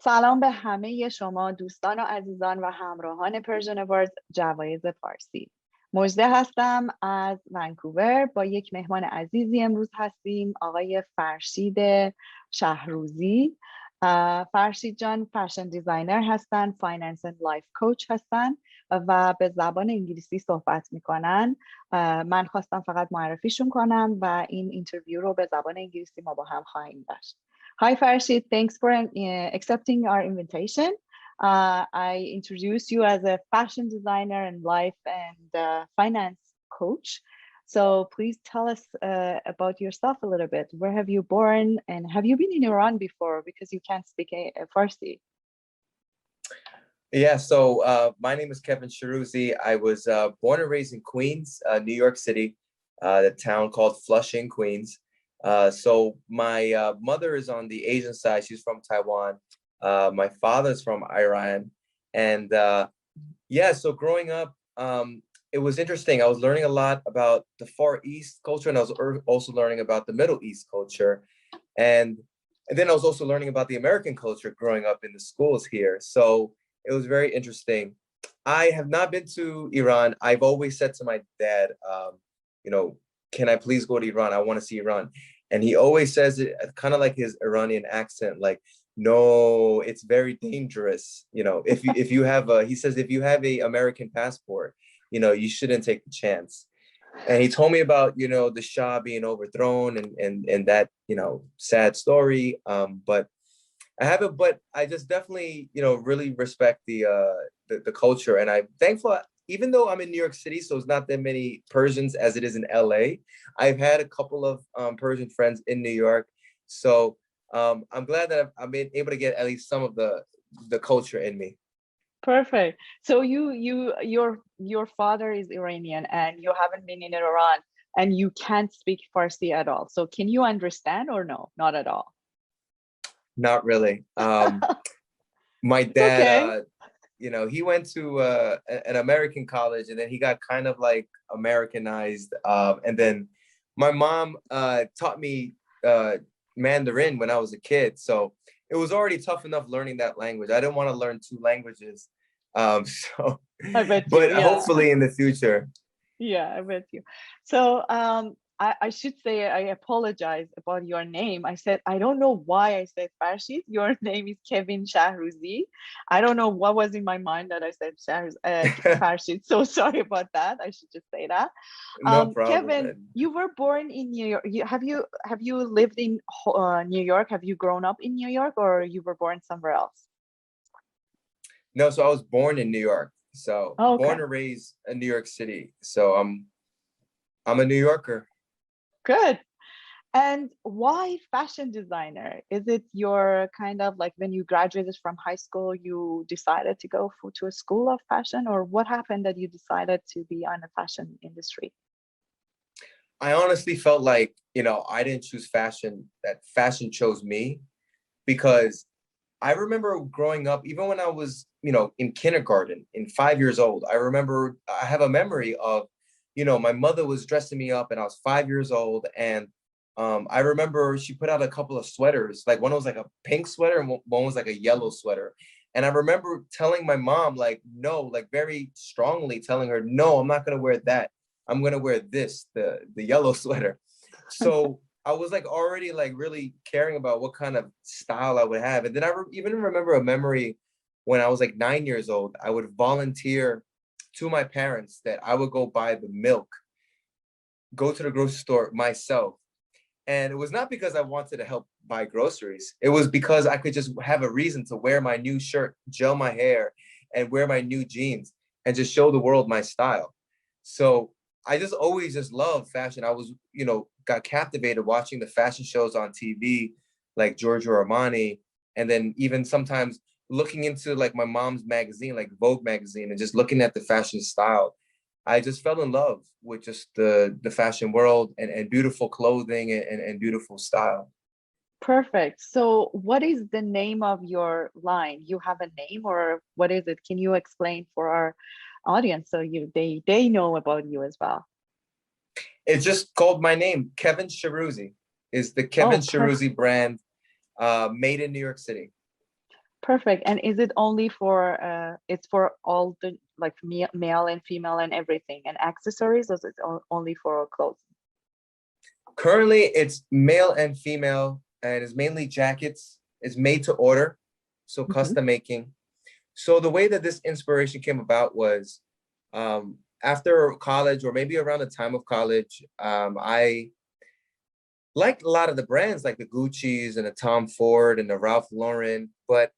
سلام به همه شما دوستان و عزیزان و همراهان پرژن ورز جوایز فارسی. مژده هستم از ونکوور. با یک مهمان عزیزی امروز هستیم، آقای فرشید شهروزی. فرشید جان فشن دیزاینر هستن، فایننس اند لایف کوچ هستن و به زبان انگلیسی صحبت میکنن. من خواستم فقط معرفیشون کنم و این اینترویو رو به زبان انگلیسی ما با هم خواهیم داشت. Hi Farshid, thanks for accepting our invitation. I introduce you as a fashion designer and life and finance coach. So please tell us about yourself a little bit. Where have you born and have you been in Iran before? Because you can't speak Farsi. Yeah, so my name is Kevin Shahrouzi. I was born and raised in Queens, New York City, the town called Flushing, Queens. So my mother is on the Asian side. She's from Taiwan. My father's from Iran. And yeah, so growing up, it was interesting. I was learning a lot about the Far East culture, and I was also learning about the Middle East culture. And then I was also learning about the American culture growing up in the schools here. So it was very interesting. I have not been to Iran. I've always said to my dad, you know, can I please go to Iran? I want to see Iran. And he always says it kind of like his Iranian accent, like, no, it's very dangerous. You know, if you have a, he says, if you have a American passport, you know, you shouldn't take the chance. And he told me about, you know, the Shah being overthrown and that, you know, sad story. But I haven't, but I just definitely, you know, really respect the culture. And I'm thankful, even though I'm in New York City, so it's not that many Persians as it is in LA. I've had a couple of Persian friends in New York. So I'm glad that I've been able to get at least some of the culture in me. Perfect. So your father is Iranian and you haven't been in Iran and you can't speak Farsi at all. So can you understand or no? Not at all. Not really. My dad, okay. You know, he went to an American college and then he got kind of like Americanized. And then my mom taught me Mandarin when I was a kid. So it was already tough enough learning that language. I didn't want to learn two languages. So, I bet you, but yeah. hopefully in the future. Yeah, I bet you. So I should say I apologize about your name. I said, I don't know why I said Farshid. Your name is Kevin Shahrouzi. I don't know what was in my mind that I said Farshid. So sorry about that. I should just say that. No problem. Kevin, Man. you were born in New York. Have you lived in New York? Have you grown up in New York or you were born somewhere else? No, so I was born in New York. So okay. Born and raised in New York City. So I'm a New Yorker. Good. And why fashion designer? Is it your kind of like when you graduated from high school, you decided to go to a school of fashion, or what happened that you decided to be on the fashion industry? I honestly felt like, you know, I didn't choose fashion, that fashion chose me, because I remember growing up, even when I was, you know, in kindergarten, in 5 years old, I remember, I have a memory of, you know, my mother was dressing me up and I was 5 years old. And I remember she put out a couple of sweaters, like one was like a pink sweater and one was like a yellow sweater. And I remember telling my mom, like, no, like very strongly telling her, no, I'm not going to wear that. I'm going to wear this, the yellow sweater. So I was like already like really caring about what kind of style I would have. And then I even remember a memory when I was like 9 years old. I would volunteer to my parents that I would go buy the milk, go to the grocery store myself. And it was not because I wanted to help buy groceries. It was because I could just have a reason to wear my new shirt, gel my hair, and wear my new jeans and just show the world my style. So I just always just loved fashion. I was, you know, got captivated watching the fashion shows on TV, like Giorgio Armani, and then even sometimes looking into like my mom's magazine, like Vogue magazine, and just looking at the fashion style. I just fell in love with just the fashion world and beautiful clothing and beautiful style. Perfect. So what is the name of your line? You have a name or what is it? Can you explain for our audience so they know about you as well? It's just called my name. Kevin Shahrouzi is the Kevin Shahrouzi brand, made in New York City. Perfect. And is it only for it's for all the like male and female and everything and accessories, or is it only for clothes? Currently, it's male and female, and it's mainly jackets. It's made to order, so custom making. So the way that this inspiration came about was after college, or maybe around the time of college, I liked a lot of the brands like the Gucci's and the Tom Ford and the Ralph Lauren, but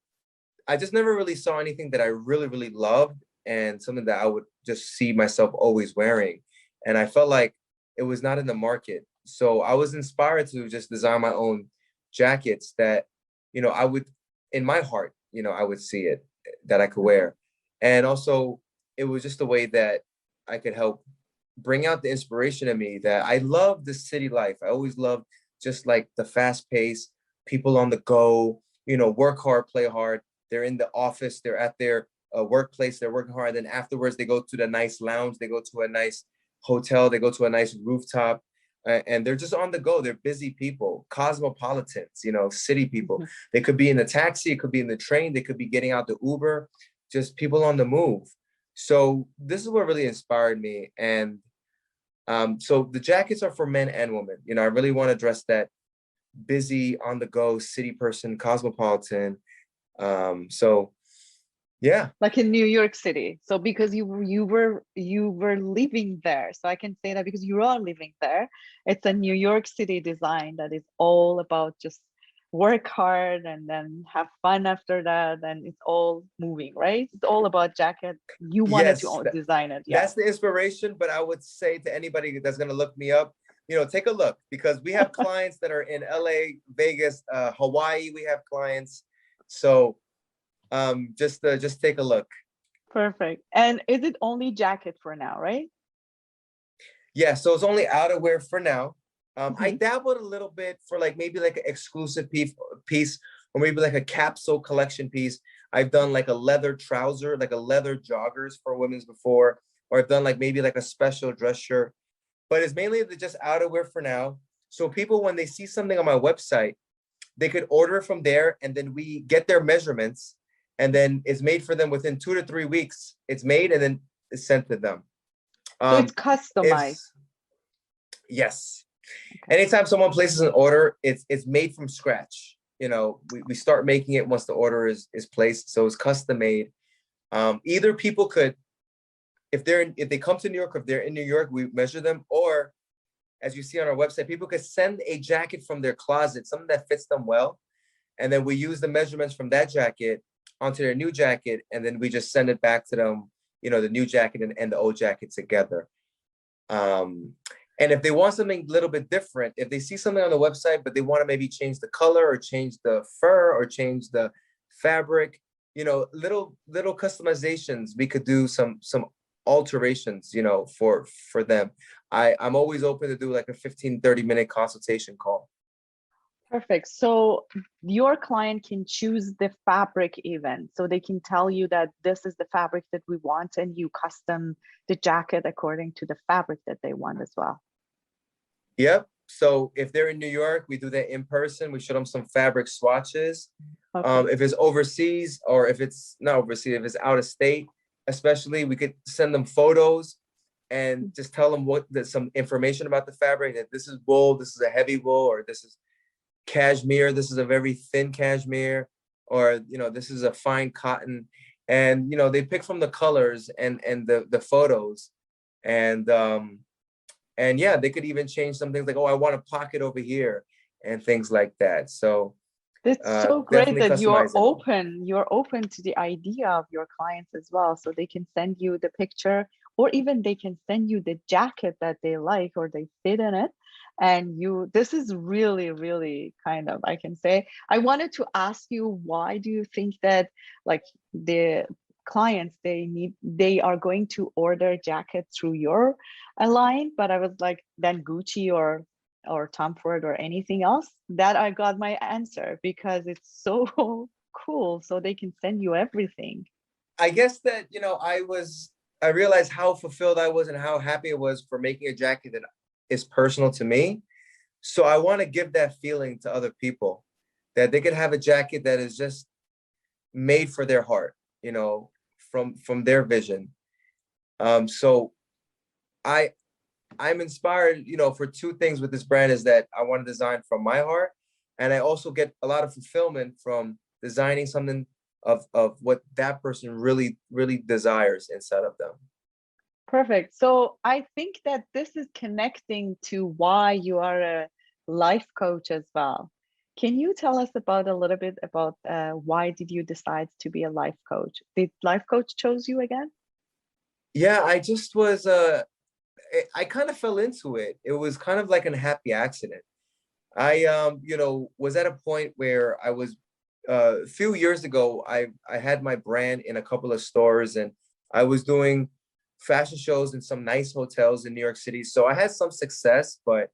I just never really saw anything that I really, really loved and something that I would just see myself always wearing. And I felt like it was not in the market. So I was inspired to just design my own jackets that, you know, I would, in my heart, you know, I would see it, that I could wear. And also it was just a way that I could help bring out the inspiration in me that I love the city life. I always loved just like the fast pace, people on the go, you know, work hard, play hard. They're in the office, they're at their workplace, they're working hard. Then afterwards, they go to the nice lounge, they go to a nice hotel, they go to a nice rooftop, and they're just on the go. They're busy people, cosmopolitans, you know, city people. They could be in the taxi, it could be in the train, they could be getting out the Uber, just people on the move. So this is what really inspired me. And so the jackets are for men and women. You know, I really want to address that busy, on the go, city person, cosmopolitan. So yeah, like in New York City. So because you were living there, so I can say that because you are living there. It's a New York City design that is all about just work hard and then have fun after that, and it's all moving, right? It's all about jacket. You wanted to design it. Yeah, that's the inspiration. But I would say to anybody that's going to look me up, you know, take a look, because we have clients that are in LA, Vegas, Hawaii. We have clients. So just take a look. Perfect. And is it only jacket for now, right? Yeah, so it's only outerwear for now. I dabbled a little bit for like maybe like an exclusive piece, or maybe like a capsule collection piece. I've done like a leather trouser, like a leather joggers for women's before, or I've done like maybe like a special dress shirt. But it's mainly just outerwear for now. So people, when they see something on my website, they could order it from there, and then we get their measurements, and then it's made for them within 2 to 3 weeks. It's made and then it's sent to them. So it's customized. Yes. Okay. Anytime someone places an order, it's made from scratch. You know, we start making it once the order is placed. So it's custom made. Either people could, if they come to New York, or if they're in New York, we measure them. Or as you see on our website, people could send a jacket from their closet, something that fits them well. And then we use the measurements from that jacket onto their new jacket. And then we just send it back to them, you know, the new jacket and the old jacket together. And if they want something a little bit different, if they see something on the website, but they want to maybe change the color or change the fur or change the fabric, you know, little customizations, we could do some alterations, you know, for them. I'm always open to do like a 15-30 minute consultation call. Perfect. So your client can choose the fabric even. So they can tell you that this is the fabric that we want, and you custom the jacket according to the fabric that they want as well. Yep. So if they're in New York, we do that in person. We show them some fabric swatches. Okay. If it's overseas, or if it's not overseas, if it's out of state, especially, we could send them photos and just tell them some information about the fabric, that this is wool, this is a heavy wool, or this is cashmere, this is a very thin cashmere, or, you know, this is a fine cotton. And, you know, they pick from the colors and the photos. And yeah, they could even change some things like, oh, I want a pocket over here and things like that. So it's so great that you're open to the idea of your clients as well. So they can send you the picture, or even they can send you the jacket that they like or they fit in it. And this is really, really kind of, I can say, I wanted to ask you, why do you think that like the clients, they are going to order jackets through your line? But I was like, then Gucci or Tom Ford or anything else? That I got my answer, because it's so cool. So they can send you everything. I guess that, you know, I realized how fulfilled I was and how happy I was for making a jacket that is personal to me. So I want to give that feeling to other people, that they could have a jacket that is just made for their heart, you know, from their vision. So I'm inspired, you know, for two things with this brand is that I want to design from my heart, and I also get a lot of fulfillment from designing something of what that person really, really desires inside of them. Perfect. So I think that this is connecting to why you are a life coach as well. Can you tell us about a little bit about why did you decide to be a life coach? Did life coach chose you again? Yeah, I just was, I kind of fell into it. It was kind of like a happy accident. I, you know, was at a point where I was, a few years ago, I had my brand in a couple of stores, and I was doing fashion shows in some nice hotels in New York City. So I had some success, but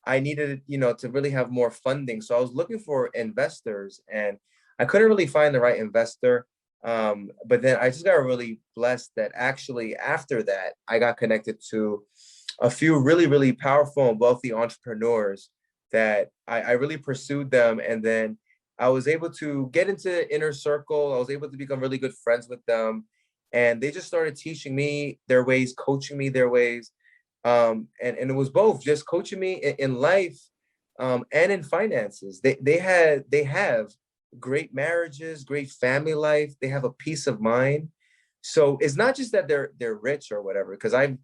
I needed, you know, to really have more funding. So I was looking for investors, and I couldn't really find the right investor. But then I just got really blessed that actually after that, I got connected to a few really, really powerful and wealthy entrepreneurs that I really pursued them. And then I was able to get into inner circle. I was able to become really good friends with them. And they just started teaching me their ways, coaching me their ways. And it was both just coaching me in life and in finances. They have great marriages, great family life. They have a peace of mind. So it's not just that they're rich or whatever, because I've,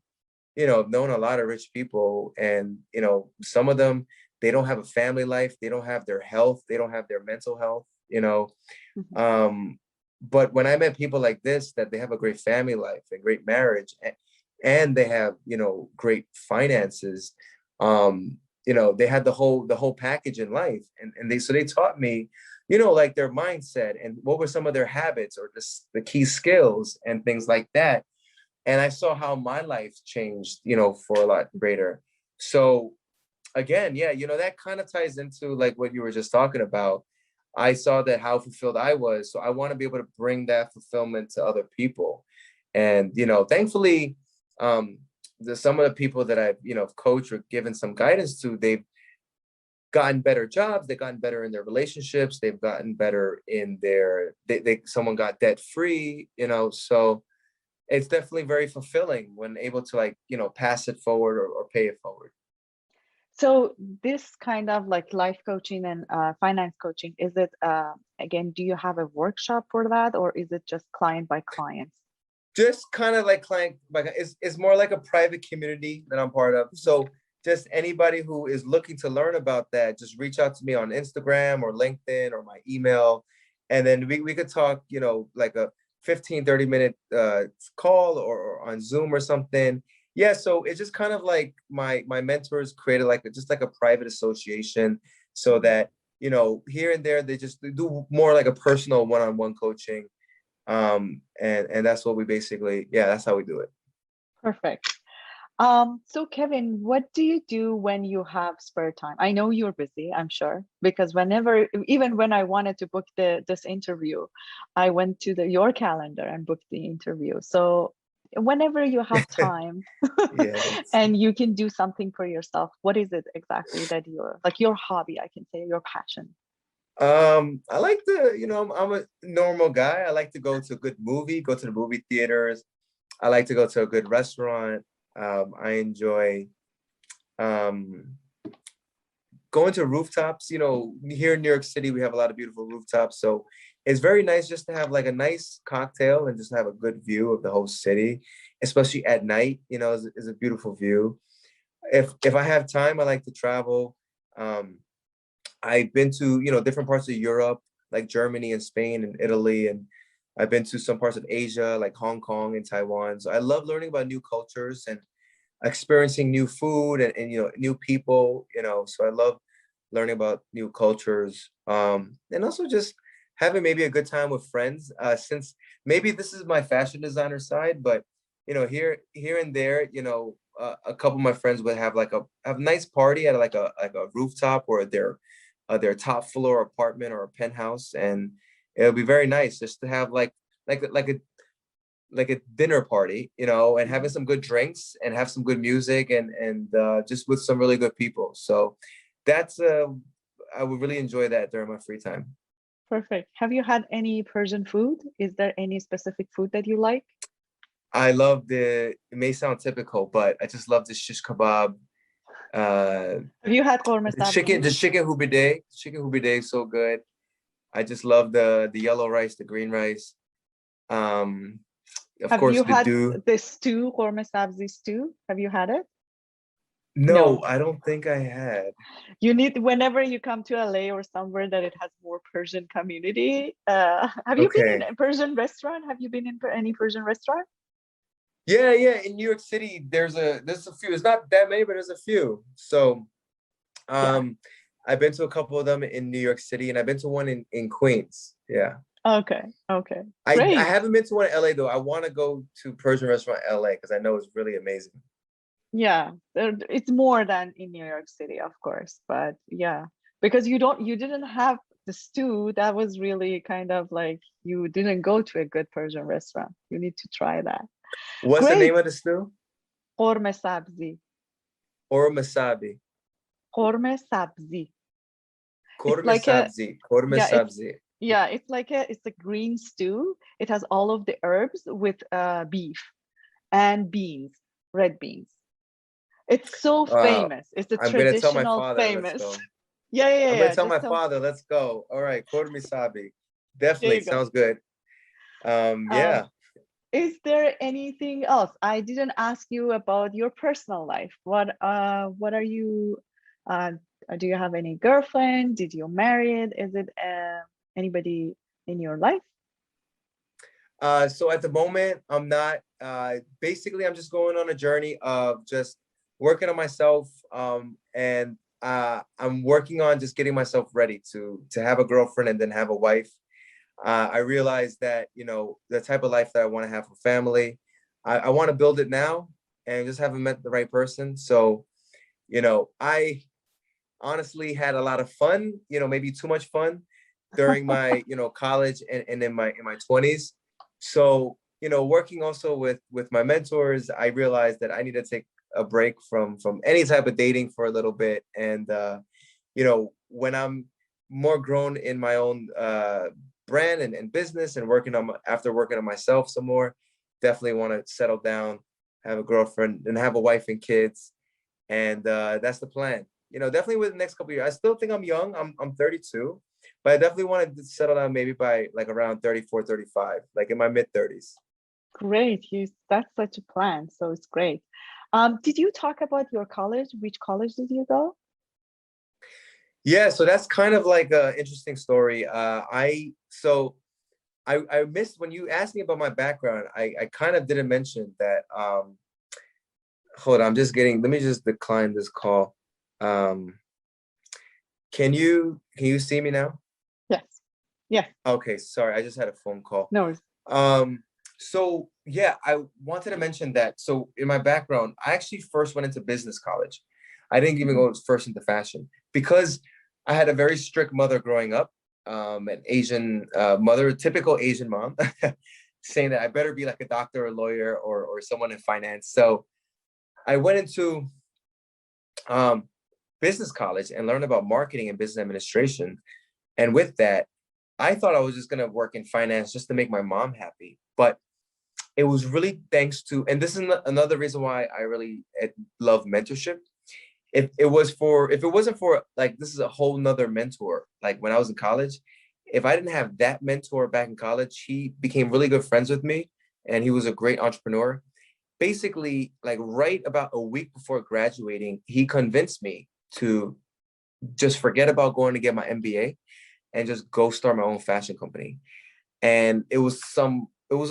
you know, known a lot of rich people, and you know, some of them, they don't have a family life, they don't have their health, they don't have their mental health, you know. Mhm. But when I met people like this, that they have a great family life, a great marriage, and they have, you know, great finances, you know, they had the whole package in life. And they taught me, you know, like their mindset and what were some of their habits or just the key skills and things like that. And I saw how my life changed, you know, for a lot greater. So again, yeah, you know, that kind of ties into like what you were just talking about. I saw that how fulfilled I was. So I want to be able to bring that fulfillment to other people. And, you know, thankfully, some of the people that I've, you know, coached or given some guidance to, they've gotten better jobs, they've gotten better in their relationships, they've gotten better in their, someone got debt free, you know. So it's definitely very fulfilling when able to, like, you know, pass it forward or pay it forward. So this kind of like life coaching and finance coaching, is it again, do you have a workshop for that, or is it just client by client? Just kind of like client, like it's more like a private community that I'm part of. So just anybody who is looking to learn about that, just reach out to me on Instagram or LinkedIn or my email. And then we could talk, you know, like a 15-30 minute call or on Zoom or something. Yeah, so it's just kind of like my mentors created like just like a private association, so that, you know, here and there they just do more like a personal one-on-one coaching. And that's what we basically, yeah, that's how we do it. Perfect. So Kevin, what do you do when you have spare time? I know you're busy, I'm sure, because whenever, even when I wanted to book this interview, I went to your calendar and booked the interview. So whenever you have time Yeah. and you can do something for yourself, what is it exactly that you're like your hobby, I can say, your passion? I like to, you know, I'm a normal guy. I like to go to a good movie, go to the movie theaters. I like to go to a good restaurant. I enjoy um going to rooftops. You know, here in New York City, we have a lot of beautiful rooftops. So it's very nice just to have like a nice cocktail and just have a good view of the whole city, especially at night, you know, is a beautiful view. If I have time, I like to travel. Um, I've been to, you know, different parts of Europe, like Germany and Spain and Italy, and I've been to some parts of Asia, like Hong Kong and Taiwan. So I love learning about new cultures and experiencing new food and you know, new people, you know. So I love learning about new cultures, and also just having maybe a good time with friends. Since maybe this is my fashion designer side, but you know, here and there, you know, a couple of my friends would have like have a nice party at like a rooftop or their top floor apartment or a penthouse, and it'll be very nice just to have like a dinner party, you know, and having some good drinks and have some good music and just with some really good people. So that's I would really enjoy that during my free time. Perfect. Have you had any Persian food? Is there any specific food that you like? I love it may sound typical, but I just love the shish kebab. Have you had korma The chicken hubide. Chicken hubide is so good. I just love the yellow rice, the green rice. Of Have course, you the had do. the stew, korma sabzi stew? Have you had it? No, I don't think I had. You need, whenever you come to LA or somewhere that it has more Persian community. Have you been in a Persian restaurant? Have you been in any Persian restaurant? Yeah. In New York City, there's a few. It's not that many, but there's a few. So, I've been to a couple of them in New York City, and I've been to one in Queens. Yeah. Okay. I Great. haven't been to one in LA though. I want to go to Persian restaurant in LA because I know it's really amazing. Yeah, it's more than in New York City, of course, but yeah, because you didn't have the stew. That was really kind of like you didn't go to a good Persian restaurant. You need to try that. What's the name of the stew? Korme sabzi. Or masabi. Korme sabzi. Korme sabzi. Korme sabzi. Yeah, it's a green stew. It has all of the herbs with beef and beans, red beans. It's so famous. It's a I'm traditional gonna tell my father, famous. Let's go. Yeah. I'm gonna tell my father, let's go. All right, korme sabi. Definitely sounds good. Yeah. Is there anything else? I didn't ask you about your personal life. What are you do you have any girlfriend? Did you marry it? Is it anybody in your life? So at the moment, I'm not. Basically, I'm just going on a journey of just working on myself, and I'm working on just getting myself ready to have a girlfriend and then have a wife. I realized that, the type of life that I want to have for family, I want to build it now and just haven't met the right person. So, I honestly had a lot of fun, maybe too much fun during my, college and in my 20s. So, working also with my mentors, I realized that I need to take a break from any type of dating for a little bit. And, when I'm more grown in my own brand and business and after working on myself some more, definitely want to settle down, have a girlfriend and have a wife and kids. And that's the plan. Definitely within the next couple of years. I still think I'm young. I'm 32, but I definitely want to settle down maybe by like around 34, 35, like in my mid 30s. Great. That's such a plan. So it's great. Did you talk about your college? Which college did you go? Yeah, so that's kind of like an interesting story. I missed when you asked me about my background. I kind of didn't mention that. Hold on, let me just decline this call. Can you see me now? Yes. Yeah. Okay, sorry, I just had a phone call. No. So yeah, I wanted to mention that. So in my background, I actually first went into business college. I didn't even go first into fashion because I had a very strict mother growing up, an Asian mother, a typical Asian mom, saying that I better be like a doctor, a lawyer, or someone in finance. So I went into business college and learned about marketing and business administration. And with that, I thought I was just going to work in finance just to make my mom happy. But it was really thanks to, and this is another reason why I really love mentorship. If it wasn't for like, this is a whole nother mentor. Like when I was in college, if I didn't have that mentor back in college, he became really good friends with me and he was a great entrepreneur. Basically, like right about a week before graduating, he convinced me to just forget about going to get my MBA and just go start my own fashion company. And it was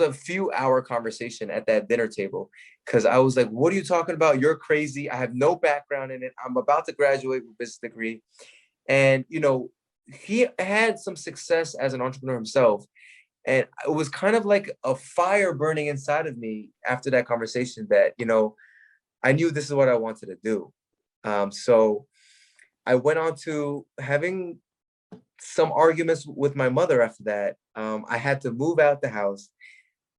a few hour conversation at that dinner table because I was like, what are you talking about? You're crazy. I have no background in it. I'm about to graduate with a business degree. And, he had some success as an entrepreneur himself. And it was kind of like a fire burning inside of me after that conversation that, I knew this is what I wanted to do. So I went on to having some arguments with my mother after that. I had to move out the house.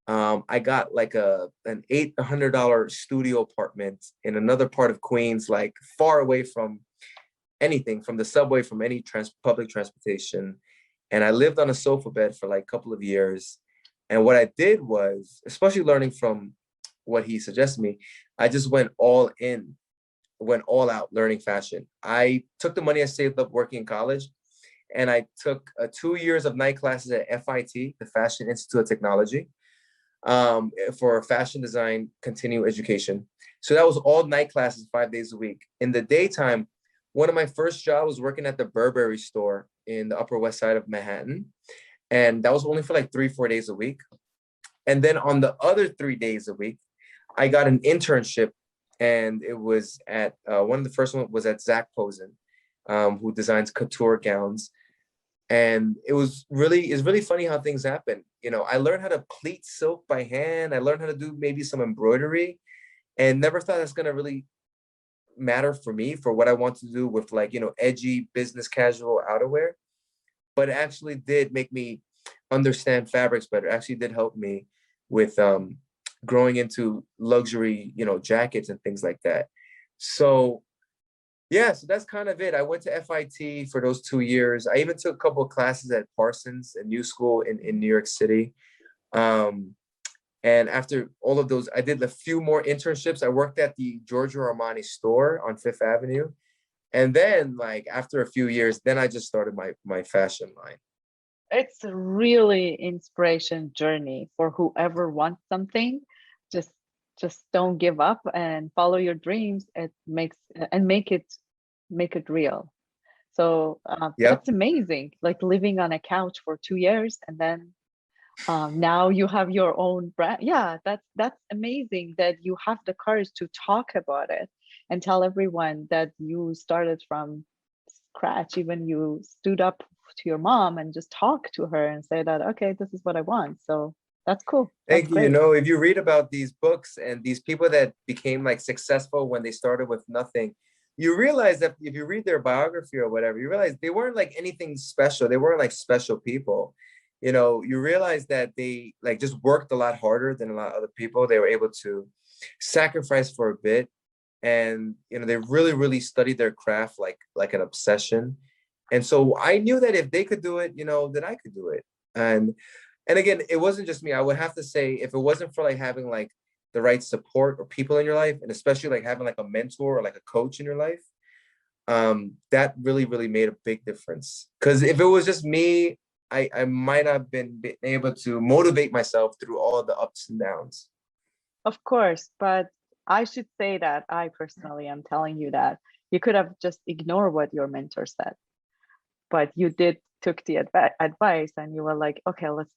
I got like an $800 studio apartment in another part of Queens, like far away from anything, from the subway, from any public transportation. And I lived on a sofa bed for like a couple of years. And what I did was, especially learning from what he suggested me, I just went all in, went all out learning fashion. I took the money I saved up working in college, and I took 2 years of night classes at FIT, the Fashion Institute of Technology, for fashion design continuing education. So that was all night classes, 5 days a week. In the daytime, one of my first jobs was working at the Burberry store in the Upper West Side of Manhattan. And that was only for like 3-4 days a week. And then on the other 3 days a week, I got an internship, and it was at one of the first ones was at Zac Posen, who designs couture gowns. And it's really funny how things happen. You know, I learned how to pleat silk by hand. I learned how to do maybe some embroidery, and never thought that's gonna really matter for me for what I want to do with, like, you know, edgy business casual outerwear. But it actually did make me understand fabrics better. It actually did help me with growing into luxury, you know, jackets and things like that. So yeah, so that's kind of it. I went to FIT for those 2 years. I even took a couple of classes at Parsons, a new school in New York City. And after all of those, I did a few more internships. I worked at the Giorgio Armani store on Fifth Avenue. And then, like, after a few years, then I just started my fashion line. It's a really inspiration journey for whoever wants something. Just don't give up and follow your dreams. It makes and make it real. So Yep. that's amazing. Like living on a couch for 2 years, and then now you have your own brand. Yeah, that's amazing that you have the courage to talk about it and tell everyone that you started from scratch. Even you stood up to your mom and just talk to her and say that, okay, this is what I want. So that's cool. That's Thank you. You great. know, if you read about these books and these people that became like successful when they started with nothing, you realize that if you read their biography or whatever, you realize they weren't like anything special. They weren't like special people. You know, you realize that they like just worked a lot harder than a lot of other people. They were able to sacrifice for a bit. And, you know, they really, really studied their craft like an obsession. And so I knew that if they could do it, you know, that I could do it. And again, it wasn't just me. I would have to say, if it wasn't for like having like the right support or people in your life, and especially like having like a mentor or like a coach in your life, that really, really made a big difference. Because if it was just me, I might not have been able to motivate myself through all the ups and downs. Of course, but I should say that I personally am telling you that you could have just ignored what your mentor said, but you took the advice and you were like, okay, let's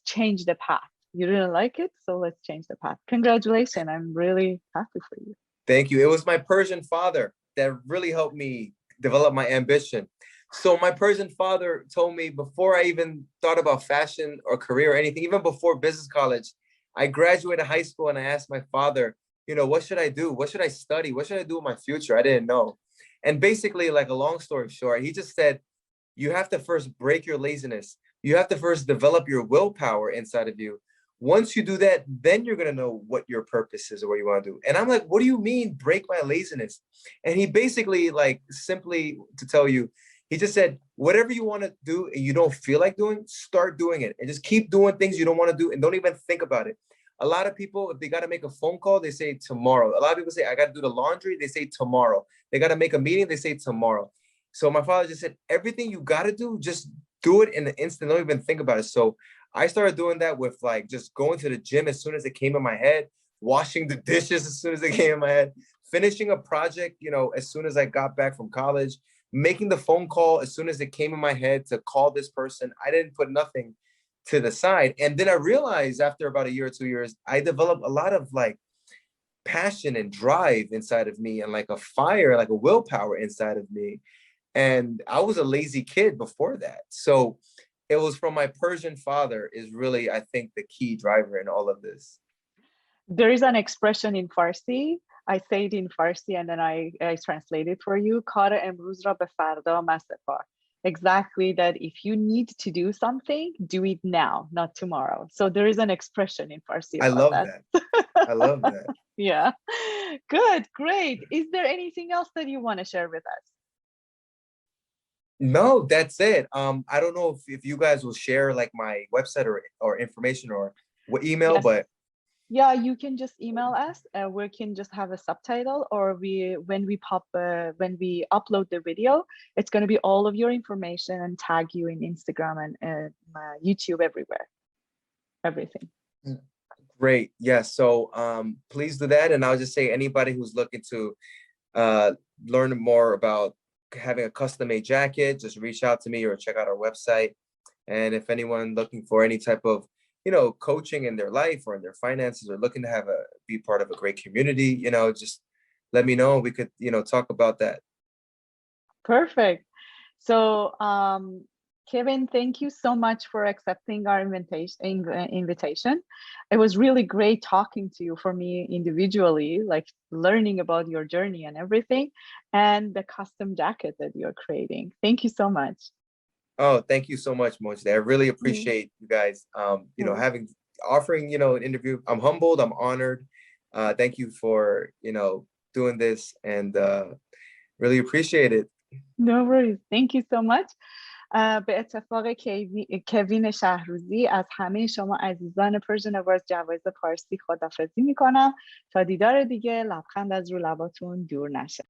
change the path. You didn't like it, so let's change the path. Congratulations. I'm really happy for you. Thank you. It was my Persian father that really helped me develop my ambition. So my Persian father told me before I even thought about fashion or career or anything, even before business college, I graduated high school and I asked my father, you know, what should I do? What should I study? What should I do in my future? I didn't know. And basically, like a long story short, he just said, you have to first break your laziness. You have to first develop your willpower inside of you. Once you do that, then you're going to know what your purpose is or what you want to do. And I'm like, what do you mean break my laziness? And he basically, like, simply to tell you, he just said, whatever you want to do and you don't feel like doing, start doing it and just keep doing things you don't want to do and don't even think about it. A lot of people, if they got to make a phone call, they say tomorrow. A lot of people say, I got to do the laundry. They say tomorrow. They got to make a meeting. They say tomorrow. So my father just said, everything you got to do, just do it in an instant. Don't even think about it. So I started doing that with like just going to the gym as soon as it came in my head, washing the dishes as soon as it came in my head, finishing a project, you know, as soon as I got back from college, making the phone call as soon as it came in my head to call this person. I didn't put nothing to the side. And then I realized after about a year or 2 years, I developed a lot of like passion and drive inside of me and like a fire, like a willpower inside of me. And I was a lazy kid before that. So it was from my Persian father is really, I think, the key driver in all of this. There is an expression in Farsi. I say it in Farsi and then I translate it for you. Kar emruz ra be farda masepar. Exactly that if you need to do something, do it now, not tomorrow. So there is an expression in Farsi I about love that. I love that. Yeah. Good, great. Is there anything else that you want to share with us? No, that's it. I don't know if you guys will share like my website or information or what email, Yes. but Yeah, you can just email us. We can just have a subtitle, or when we upload the video, it's going to be all of your information and tag you in Instagram and YouTube everywhere, everything. great. Yes. So please do that. And I'll just say anybody who's looking to learn more about having a custom made jacket, just reach out to me or check out our website. And if anyone looking for any type of, you know, coaching in their life or in their finances, or looking to be part of a great community, you know, just let me know. We could, you know, talk about that. Perfect. So, Kevin, thank you so much for accepting our invitation. It was really great talking to you, for me individually, like learning about your journey and everything, and the custom jacket that you're creating. Thank you so much. Oh, thank you so much, Mojdeh. I really appreciate you guys, you know, offering, you know, an interview. I'm humbled. I'm honored. Thank you for, you know, doing this, and really appreciate it. No worries. Thank you so much. به اتفاق کوین شهروزی از همه شما عزیزان پرژن اواردز جوایز پارسی خداحافظی میکنم تا دیدار دیگه. لبخند از رو لباتون دور نشه.